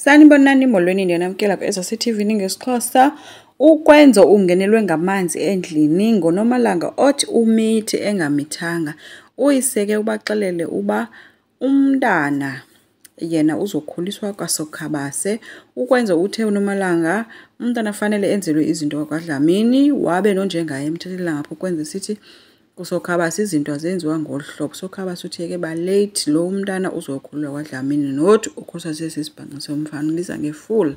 Sanibonani molweni ndiyanamkela kwi-SRC-TV ngesiXhosa. Ukwenza ungenelwe ngamanzi endlini ngoNomalanga othi umithi engamithanga uyiseke ubaxelele uba umntana yena uzokhuliswa kwaSokhabase. Ukwenza uthe uNomalanga umntana fanele enzelwe izinto kwaDlamini wabe nonjengaye emthethelela ngapho ukwenza sithi kuSokhabase izinto azenziwa ngolu hlobo. Sokhabase uthi ke ba late lo umntana uzokhululwa kwaDlamini not ukhuliswa sesisibhanqa somfana liza ngefull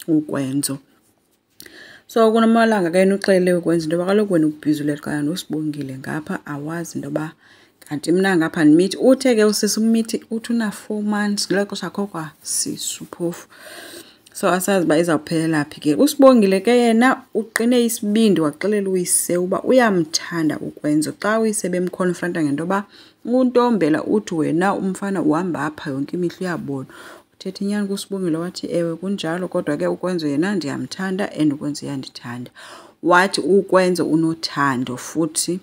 ukwenzo. So kuNomalanga ke uxelele ukwenza into yoba kaloku wena ubhizi xa noSibongile ngapha awazi into yoba kanti mna ngapha ndimithi. Uthe ke usisi umithi uthi una-4 months ngelo xesha akho kwasisu phofu. So asazi uba izawuphelela phi ke. uSibongile ke yena uqine isibindi waxelela uyise uba uyamthanda ukwenza. Xa uyise bemconfronta ngento yoba uNtombela uthi wena umfana uhamba apha yonke imihla uyabona. Uthetha inyani kuSibongile wathi ewe kunjalo kodwa ke ukwenza yena ndiyamthanda and ukwenza uyandithanda. Wathi ukwenza unothando futhi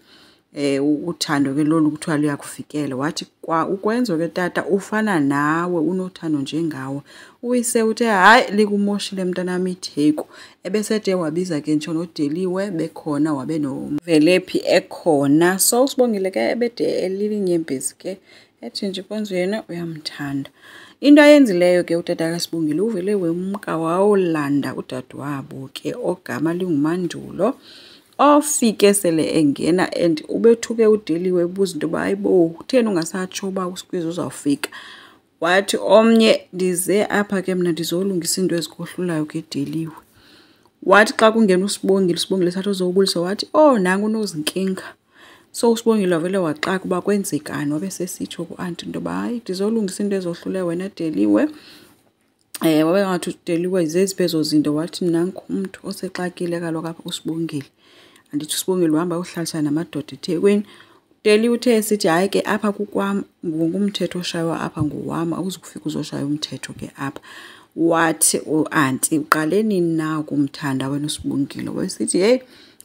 uthando ke lolu kuthiwa luyakufikela. Wathi kwa ukwenza ke tata ufana nawe unothando njengawe. Uyise uthe hayi likumoshile mntanami itheku. Ebesede wabiza ke ntsho noDeliwe bekhona wabe noVelephi ekhona. So uSibongile ke ebede elilinyembezi ke ethi nje kwenza yena uyamthanda. Into ayenzileyo ke utata kaSibongile uvele wemka wawolanda udadewabo ke ogama linguMandulo. Ofike sele engena and ubethuke uDeliwe ebuza into yoba hayibo utheni ungasatsho uba uSikwizi uzawufika. Wathi omnye ndize apha ke mna ndizolungisa into ezikohlulayo ke Deliwe. Wathi xa kungena uSibongile, uSibongile sathi uzobulisa wathi oh nangu unozinkinga. So uSibongile wavele waxaka uba kwenzekani wabe sesitsho ku-anti into yoba hayi ndizolungisa into ezohlulayo wena Deliwe. Wabe ngathi uDeliwe zezi ezo zinto wathi nanku umntu osexakile kaloku apha uSibongile. Andithi uSibongile uhamba uhlalisana namadoda eThekwini. Deliwe uthe sithi hayi ke apha kukwam ngumthetho oshaywa apha ngowam awuzukufika uzoshaya umthetho ke apha. Wathi u-anti uqaleni na ukumthanda wena uSibongile. Wesithi hey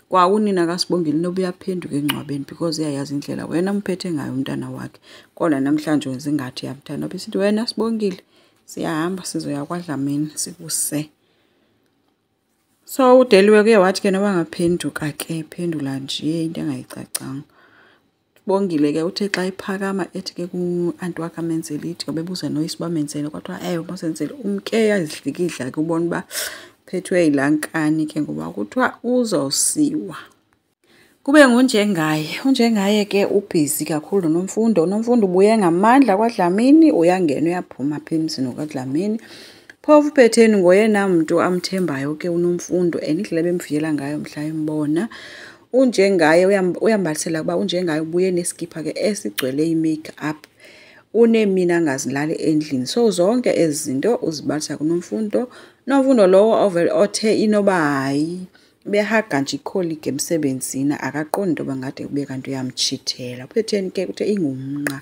kwa unina kaSibongile noba uyaphenduka engcwabeni because uyayazi indlela wena umphethe ngayo umntana wakhe. Kodwa namhlanje wenza ingathi uyamthanda. Wesithi wena Sibongile siyahamba sizoya kwaDlamini sikuse. So uDeliwe ke wathi ke noba ngaphenduka ke phendula nje into engayicacanga. Sibongile ke uthe xa iphakama ethi ke ku-anti wakhe amenzele ithi bebuza noyise bamenzele kwathiwa ewe basenzele umke yazihlikihla ke ubona uba phethwe yilankani ke ngoba kuthiwa uzosiwa. Kube ngunjengaye. Unjengaye ke ubhizi kakhulu noMfundo. uNomfundo ubuye ngamandla kwaDlamini uyangena uyaphuma apha emzini kwaDlamini. Phofu uphetheni ngoyena mntu amthembayo ke uNomfundo and indlela bemvuyela ngayo mhla embona. Unjengaye uyambalisela kuba unjengaye ubuye nesikipha ke esigcwele i-make up. Unemini angazilali endlini. So zonke ezi zinto uzibalisa kuNomfundo. uNomfundo lowo ovele othe inoba hayi behaga nje ikholike emsebenzini akaqondi into yoba ngade kube kanti uyamtshithela. Uphetheni ke uthe ingumnqa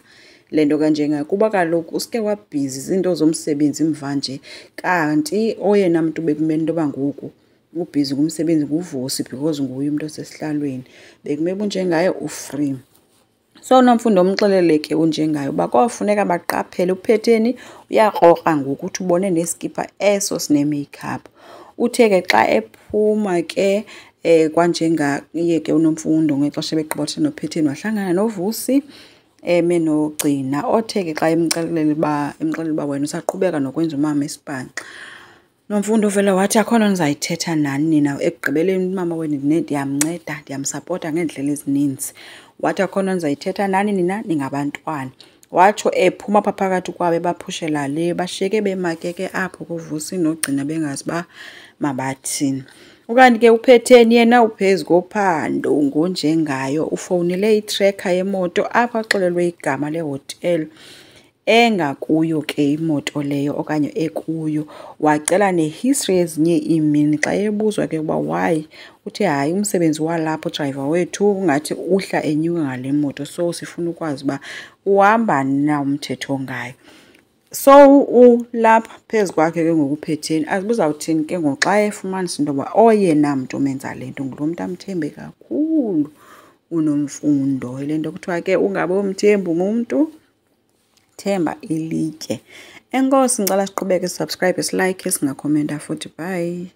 le nto kanjengayo kuba kaloku usike wabhizi izinto zomsebenzi mvanje kanti oyena mntu bekumele into yoba ngoku ubhizi ngumsebenzi nguVusi because nguye umuntu osesihlalweni. Bekumele unjengaye ufree. So uNomfundo umxelele ke unjengayo uba kofuneka baqaphele uphetheni uyakroqa ngoku uthi ubone nesikipha eso sine-makeup. Uthe ke xa ephuma ke kwanjengaye ke uNomfundo ngexesha begqibathe nophetheni wahlangana noVusi menogcina othe ke xa emxelele uba wena usaqhubeka nokwenza umama esibhanqa. uNomfundo vele wathi akho nto ndizayithetha nani nina ekugqibeleni umama wenu ndiyamnceda ndiyamsapota ngeendlela ezininzi. Wathi akho nto ndizayithetha nani nina ningabantwana. Watsho ephuma apha phakathi kwabe baphushela le bashiyeke bemakeke apho kuVusi nogcina bengazi uba mabathini. Ukanti ke uphetheni yena uphezu kophando ngonjengayo ufowunele itracker yemoto apha axelelwe igama lehotel engakuyo ke imoto leyo okanye ekuyo. Wacela nehistory yezinye iimini xa ebuzwa ke uba why uthe hayi umsebenzi walapho driver wethu ungathi uhla enyuka ngale moto so sifuna ukwazi uba uhamba na umthetho ngayo. So ulapha phezu kwakhe ke ngokuphetheni azibuzawuthini ke ngoxa efumanisa into yoba oyena mntu omenza le nto ngulo mntu amthembe kakhulu uNomfundo. Ile nto kuthiwa ke ungabe umthembi umntu themba ilitye. Enkosi, ngicela siqhubeke, subscribe, silike, singakhomenta futhi. Bye.